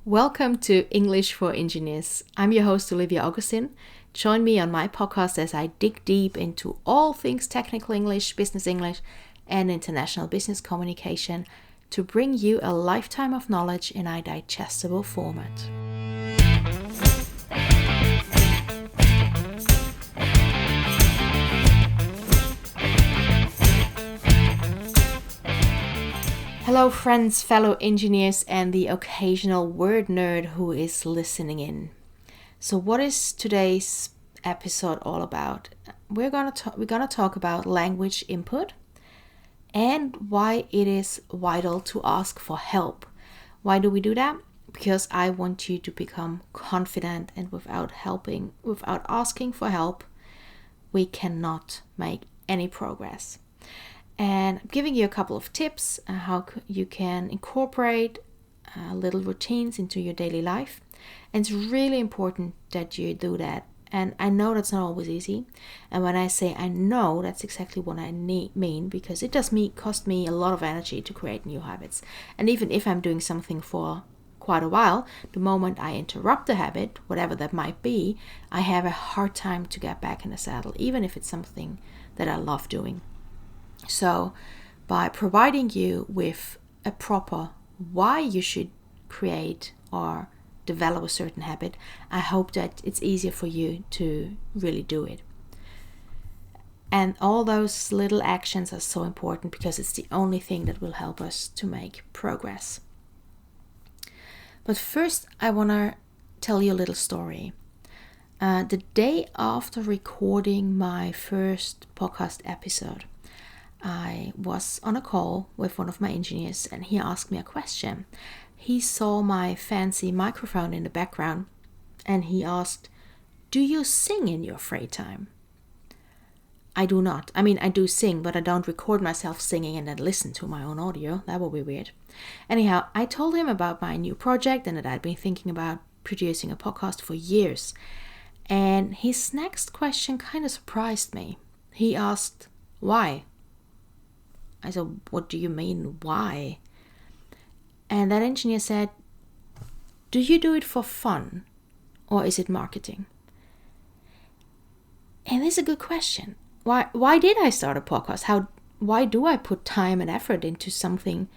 Welcome to English for Engineers. I'm your host, Olivia Augustin. Join me on my podcast as I dig deep into all things technical English, business English, and international business communication to bring you a lifetime of knowledge in a digestible format. Hello friends, fellow engineers, and the occasional word nerd who is listening in. So what is today's episode all about? We're gonna talk about language input and why it is vital to ask for help. Why do we do that? Because I want you to become confident, and without asking for help, we cannot make any progress. And I'm giving you a couple of tips how you can incorporate little routines into your daily life. And it's really important that you do that. And I know that's not always easy. And when I say I know, that's exactly what I mean, because it does cost me a lot of energy to create new habits. And even if I'm doing something for quite a while, the moment I interrupt the habit, whatever that might be, I have a hard time to get back in the saddle, even if it's something that I love doing. So by providing you with a proper why you should create or develop a certain habit, I hope that it's easier for you to really do it. And all those little actions are so important because it's the only thing that will help us to make progress. But first, I want to tell you a little story. The day after recording my first podcast episode, I was on a call with one of my engineers and he asked me a question. He saw my fancy microphone in the background and he asked, "Do you sing in your free time?" I do not. I do sing, but I don't record myself singing and then listen to my own audio. That would be weird. Anyhow, I told him about my new project and that I'd been thinking about producing a podcast for years. And his next question kind of surprised me. He asked, "Why?" I said, "What do you mean, why?" And that engineer said, "Do you do it for fun or is it marketing?" And this is a good question. Why did I start a podcast? Why do I put time and effort into something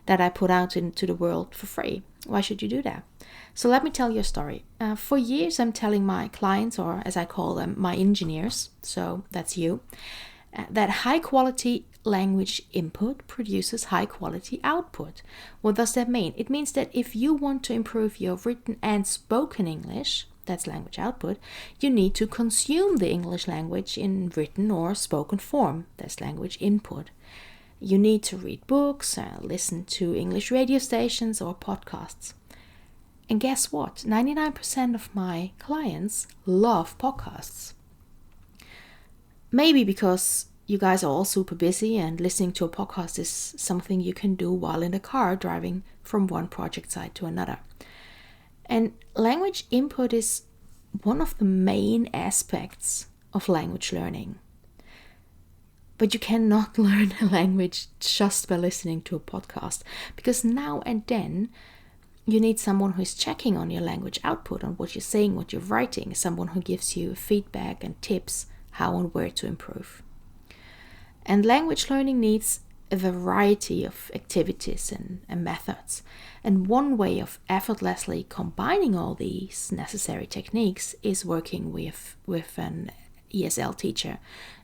that I put out into the world for free? Why should you do that? So let me tell you a story. For years, I'm telling my clients, or as I call them, my engineers, so that's you, that high quality language input produces high quality output. What does that mean? It means that if you want to improve your written and spoken English, that's language output, you need to consume the English language in written or spoken form, that's language input. You need to read books, listen to English radio stations or podcasts. And guess what? 99% of my clients love podcasts. Maybe because you guys are all super busy and listening to a podcast is something you can do while in the car driving from one project site to another. And language input is one of the main aspects of language learning. But you cannot learn a language just by listening to a podcast, because now and then you need someone who is checking on your language output, on what you're saying, what you're writing, someone who gives you feedback and tips how and where to improve. And language learning needs a variety of activities and methods. And one way of effortlessly combining all these necessary techniques is working with an ESL teacher.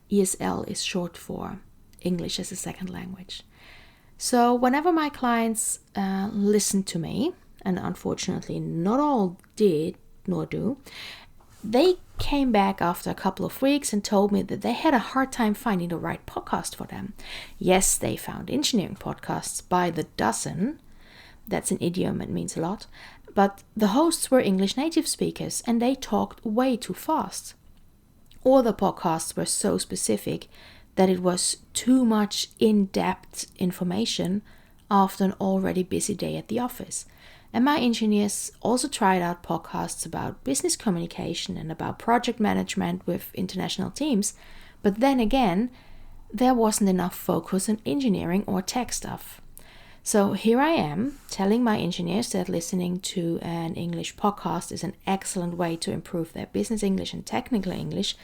ESL is short for English as a Second Language. So whenever my clients listen to me, and unfortunately not all did nor do, they came back after a couple of weeks and told me that they had a hard time finding the right podcast for them. Yes, they found engineering podcasts by the dozen. That's an idiom, it means a lot. But the hosts were English native speakers and they talked way too fast. Or the podcasts were so specific that it was too much in-depth information after an already busy day at the office. And my engineers also tried out podcasts about business communication and about project management with international teams. But then again, there wasn't enough focus on engineering or tech stuff. So here I am telling my engineers that listening to an English podcast is an excellent way to improve their business English and technical English,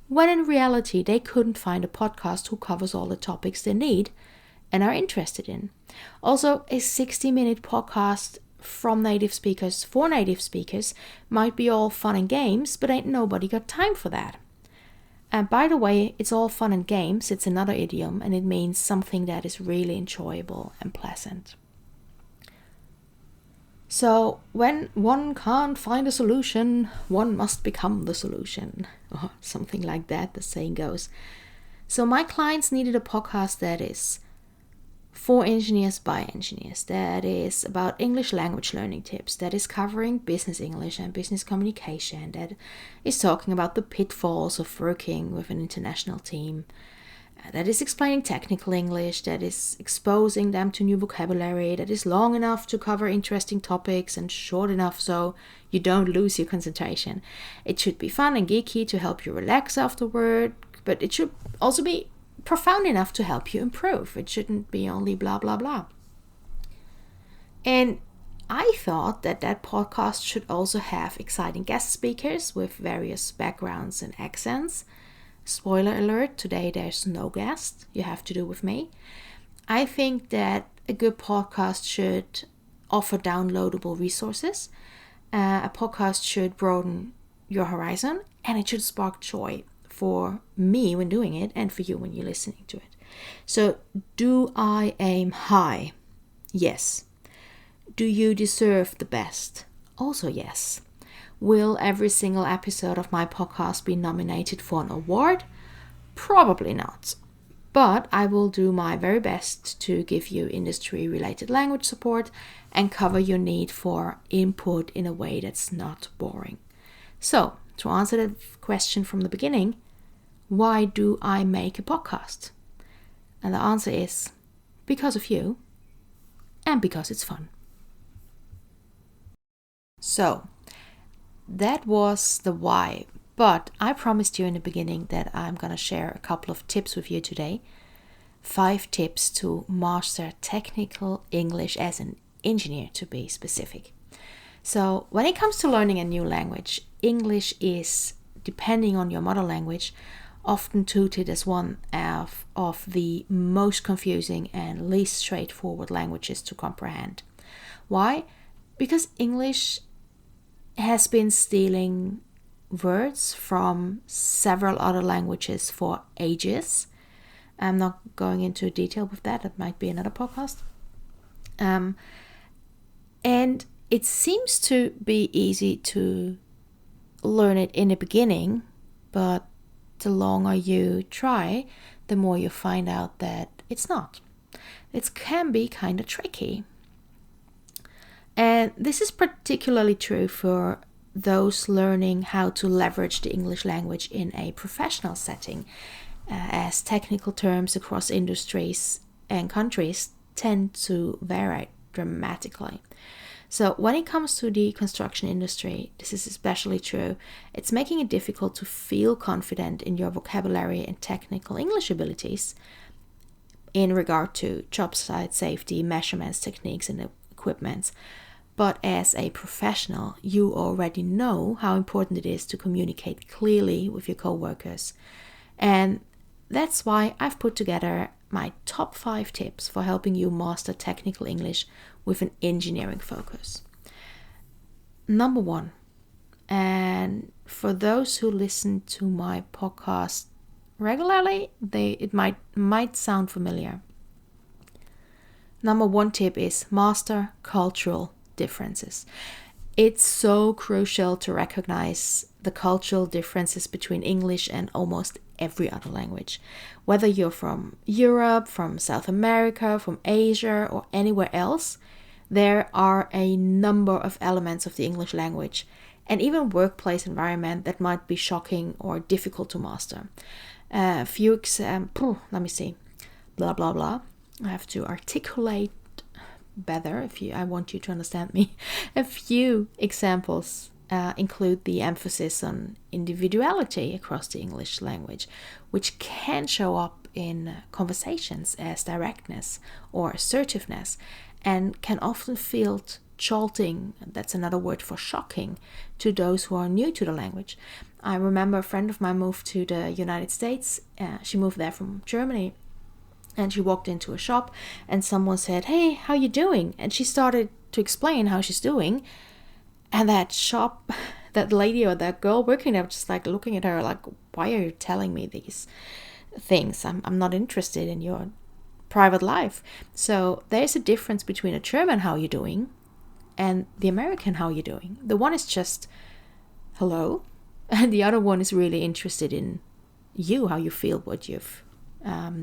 when in reality they couldn't find a podcast who covers all the topics they need and are interested in. Also, a 60-minute podcast from native speakers for native speakers might be all fun and games, but ain't nobody got time for that. And by the way, it's all fun and games. It's another idiom, and it means something that is really enjoyable and pleasant. So when one can't find a solution, one must become the solution, or something like that, the saying goes. So my clients needed a podcast that is for engineers by engineers, that is about English language learning tips, that is covering business English and business communication, that is talking about the pitfalls of working with an international team, that is explaining technical English, that is exposing them to new vocabulary, that is long enough to cover interesting topics and short enough so you don't lose your concentration. It should be fun and geeky to help you relax afterward, but it should also be profound enough to help you improve. It shouldn't be only blah, blah, blah. And I thought that podcast should also have exciting guest speakers with various backgrounds and accents. Spoiler alert, today there's no guest. You have to do with me. I think that a good podcast should offer downloadable resources. A podcast should broaden your horizon, and it should spark joy for me when doing it and for you when you're listening to it. So, do I aim high? Yes. Do you deserve the best? Also yes. Will every single episode of my podcast be nominated for an award? Probably not. But I will do my very best to give you industry-related language support and cover your need for input in a way that's not boring. So, to answer the question from the beginning, why do I make a podcast? And the answer is because of you and because it's fun. So, that was the why, but I promised you in the beginning that I'm going to share a couple of tips with you today. 5 tips to master technical English as an engineer, to be specific. So, when it comes to learning a new language, English is, depending on your mother language, often touted as one of the most confusing and least straightforward languages to comprehend. Why? Because English has been stealing words from several other languages for ages. I'm not going into detail with that. That might be another podcast. And it seems to be easy to learn it in the beginning, but the longer you try, the more you find out that it's not. It can be kind of tricky. And this is particularly true for those learning how to leverage the English language in a professional setting, as technical terms across industries and countries tend to vary dramatically. So when it comes to the construction industry, this is especially true. It's making it difficult to feel confident in your vocabulary and technical English abilities in regard to job site safety, measurements, techniques, and equipment. But as a professional, you already know how important it is to communicate clearly with your coworkers. And that's why I've put together my top 5 tips for helping you master technical English with an engineering focus. Number 1, and for those who listen to my podcast regularly, it might sound familiar. Number 1 tip is master cultural differences. It's so crucial to recognize the cultural differences between English and almost every other language. Whether you're from Europe, from South America, from Asia, or anywhere else, there are a number of elements of the English language and even workplace environment that might be shocking or difficult to master. A few examples, let me see, blah, blah, blah. I have to articulate better I want you to understand me. A few examples include the emphasis on individuality across the English language, which can show up in conversations as directness or assertiveness, and can often feel jolting, that's another word for shocking, to those who are new to the language. I remember a friend of mine moved to the United States. She moved there from Germany, and she walked into a shop and someone said, "Hey, how you doing?" And she started to explain how she's doing, and that lady or that girl working there was just like looking at her like, "Why are you telling me these things? I'm not interested in your private life." So there's a difference between a German "how you doing" and the American "how you doing." The one is just hello, and the other one is really interested in you, how you feel, what you've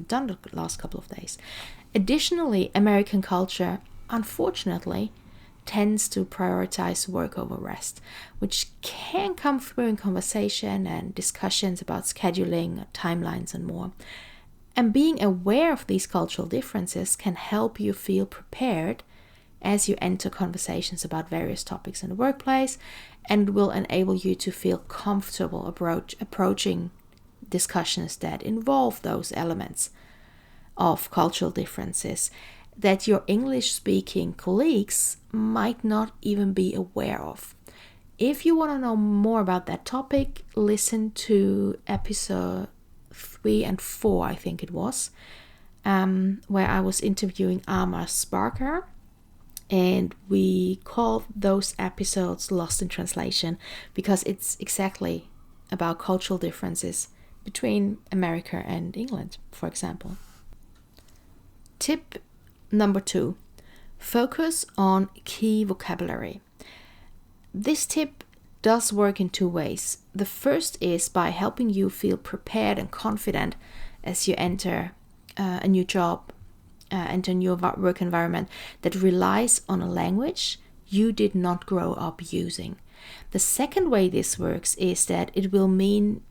done the last couple of days. Additionally, American culture, unfortunately, tends to prioritize work over rest, which can come through in conversation and discussions about scheduling, timelines, and more. And being aware of these cultural differences can help you feel prepared as you enter conversations about various topics in the workplace, and will enable you to feel comfortable approaching discussions that involve those elements of cultural differences that your English-speaking colleagues might not even be aware of. If you want to know more about that topic, listen to episode 3 and 4, I think it was, where I was interviewing Amar Sparker, and we called those episodes Lost in Translation because it's exactly about cultural differences between America and England, for example. Tip number 2, focus on key vocabulary. This tip does work in 2 ways. The first is by helping you feel prepared and confident as you enter a new job, enter a new work environment that relies on a language you did not grow up using. The second way this works is that it will mean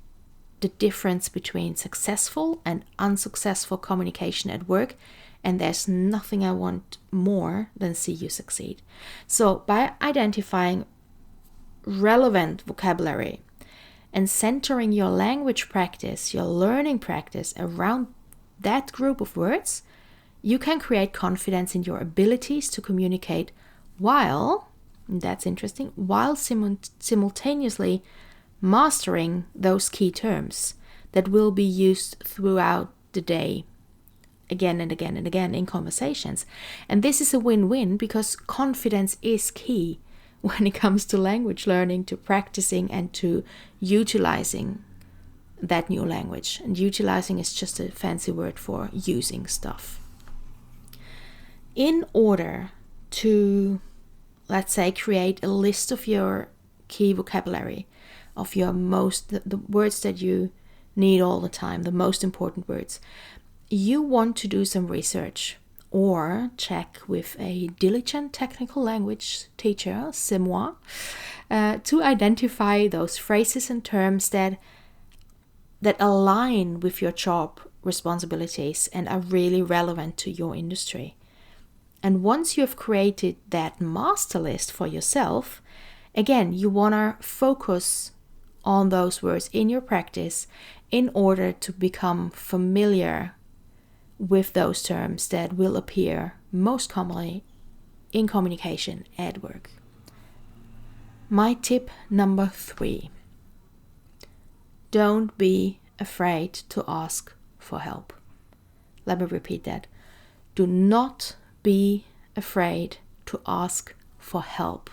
the difference between successful and unsuccessful communication at work, and there's nothing I want more than see you succeed. So by identifying relevant vocabulary and centering your language practice, your learning practice around that group of words, you can create confidence in your abilities to communicate while, that's interesting, while simultaneously mastering those key terms that will be used throughout the day, again and again and again in conversations. And this is a win-win because confidence is key when it comes to language learning, to practicing, and to utilizing that new language. And utilizing is just a fancy word for using stuff. In order to, let's say, create a list of your key vocabulary, of your the words that you need all the time, the most important words, you want to do some research or check with a diligent technical language teacher, c'est moi, to identify those phrases and terms that align with your job responsibilities and are really relevant to your industry. And once you have created that master list for yourself, again, you want to focus on those words in your practice in order to become familiar with those terms that will appear most commonly in communication at work. My tip number 3, don't be afraid to ask for help. Let me repeat that. Do not be afraid to ask for help.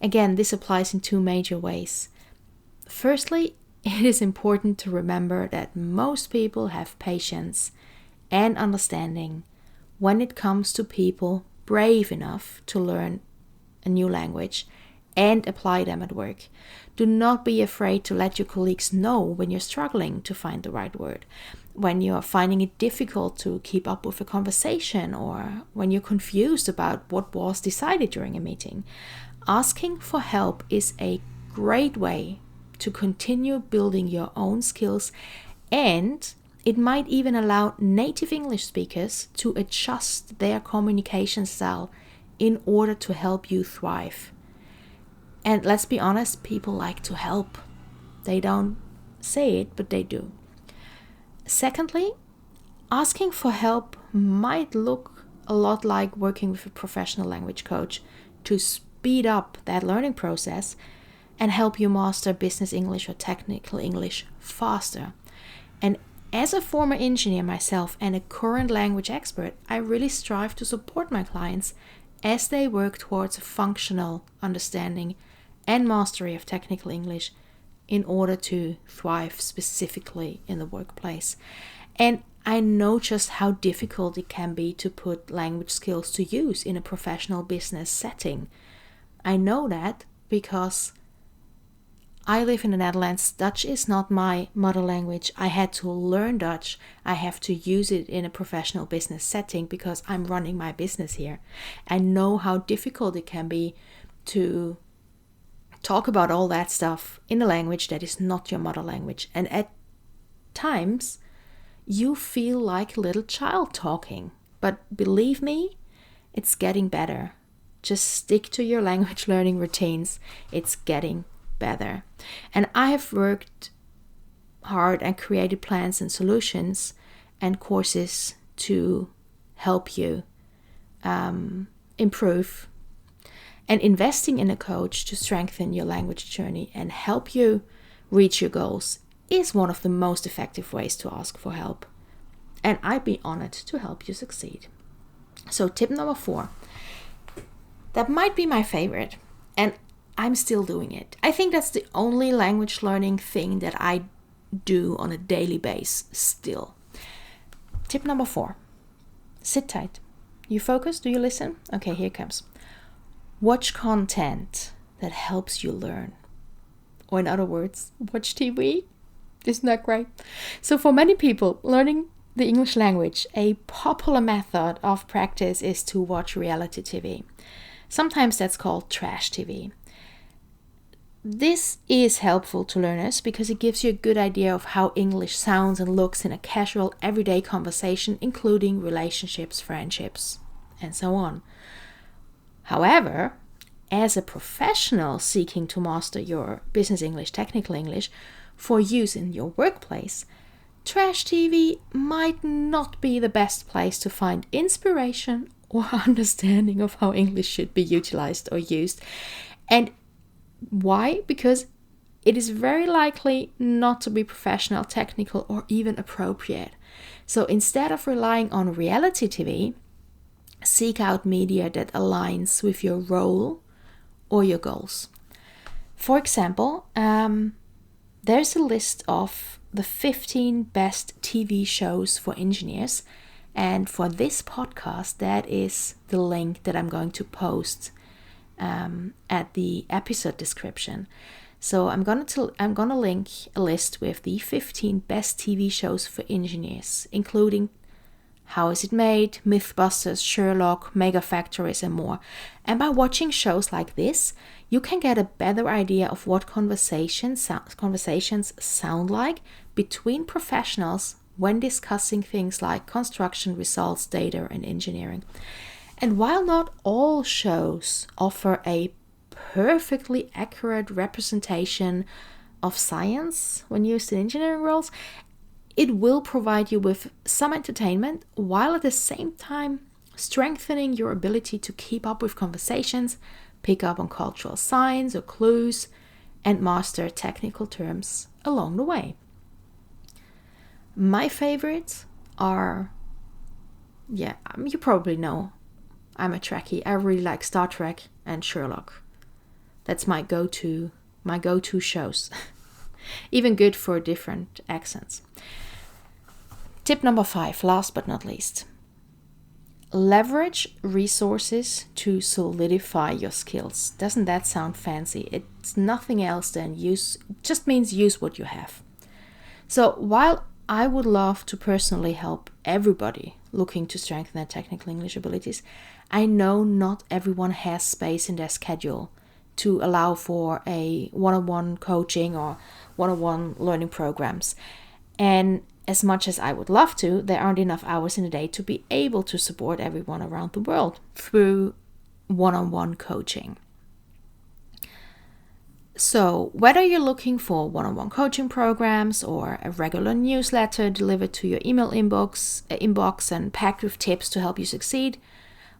Again, this applies in 2 major ways. Firstly, it is important to remember that most people have patience and understanding when it comes to people brave enough to learn a new language and apply them at work. Do not be afraid to let your colleagues know when you're struggling to find the right word, when you're finding it difficult to keep up with a conversation, or when you're confused about what was decided during a meeting. Asking for help is a great way to continue building your own skills, and it might even allow native English speakers to adjust their communication style in order to help you thrive. And let's be honest, people like to help. They don't say it, but they do. Secondly, asking for help might look a lot like working with a professional language coach to speed up that learning process and help you master business English or technical English faster. And as a former engineer myself and a current language expert, I really strive to support my clients as they work towards a functional understanding and mastery of technical English in order to thrive specifically in the workplace. And I know just how difficult it can be to put language skills to use in a professional business setting. I know that because I live in the Netherlands. Dutch is not my mother language. I had to learn Dutch. I have to use it in a professional business setting because I'm running my business here. I know how difficult it can be to talk about all that stuff in a language that is not your mother language. And at times, you feel like a little child talking. But believe me, it's getting better. Just stick to your language learning routines. It's getting better. And I have worked hard and created plans and solutions and courses to help you improve. And investing in a coach to strengthen your language journey and help you reach your goals is one of the most effective ways to ask for help. And I'd be honored to help you succeed. So tip number 4. That might be my favorite. And I'm still doing it. I think that's the only language learning thing that I do on a daily basis still. Tip number 4. Sit tight. You focus? Do you listen? Okay, here it comes. Watch content that helps you learn. Or in other words, watch TV. Isn't that great? So for many people, learning the English language, a popular method of practice is to watch reality TV. Sometimes that's called trash TV. This is helpful to learners because it gives you a good idea of how English sounds and looks in a casual, everyday conversation, including relationships, friendships, and so on. However, as a professional seeking to master your business English, technical English, for use in your workplace, trash TV might not be the best place to find inspiration or understanding of how English should be utilized or used. And why? Because it is very likely not to be professional, technical, or even appropriate. So instead of relying on reality TV, seek out media that aligns with your role or your goals. For example, there's a list of the 15 best TV shows for engineers. And for this podcast, that is the link that I'm going to post at the episode description. So I'm gonna link a list with the 15 best TV shows for engineers, including How Is It Made, Mythbusters, Sherlock, Mega Factories, and more. And by watching shows like this, you can get a better idea of what conversations sound like between professionals when discussing things like construction, results, data, and engineering. And while not all shows offer a perfectly accurate representation of science when used in engineering roles, it will provide you with some entertainment while at the same time strengthening your ability to keep up with conversations, pick up on cultural signs or clues, and master technical terms along the way. My favorites are, you probably know, I'm a Trekkie. I really like Star Trek and Sherlock. That's my go-to shows. Even good for different accents. Tip number 5, last but not least. Leverage resources to solidify your skills. Doesn't that sound fancy? It's nothing else than use what you have. So while I would love to personally help everybody looking to strengthen their technical English abilities, I know not everyone has space in their schedule to allow for a one-on-one coaching or one-on-one learning programs. And as much as I would love to, there aren't enough hours in a day to be able to support everyone around the world through one-on-one coaching. So whether you're looking for one-on-one coaching programs or a regular newsletter delivered to your email inbox and packed with tips to help you succeed,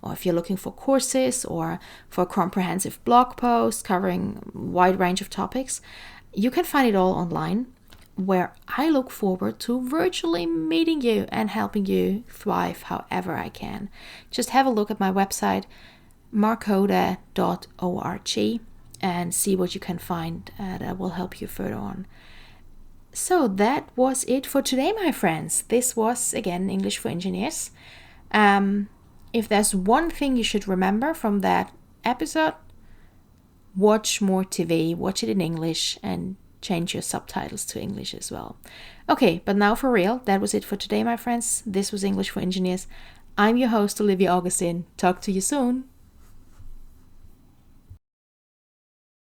or if you're looking for courses or for a comprehensive blog post covering a wide range of topics, you can find it all online, where I look forward to virtually meeting you and helping you thrive however I can. Just have a look at my website, marcoda.org, and see what you can find that will help you further on. So that was it for today, my friends. This was, again, English for Engineers. If there's one thing you should remember from that episode, watch more TV, watch it in English, and change your subtitles to English as well. Okay, but now for real, that was it for today, my friends. This was English for Engineers. I'm your host, Olivia Augustin. Talk to you soon.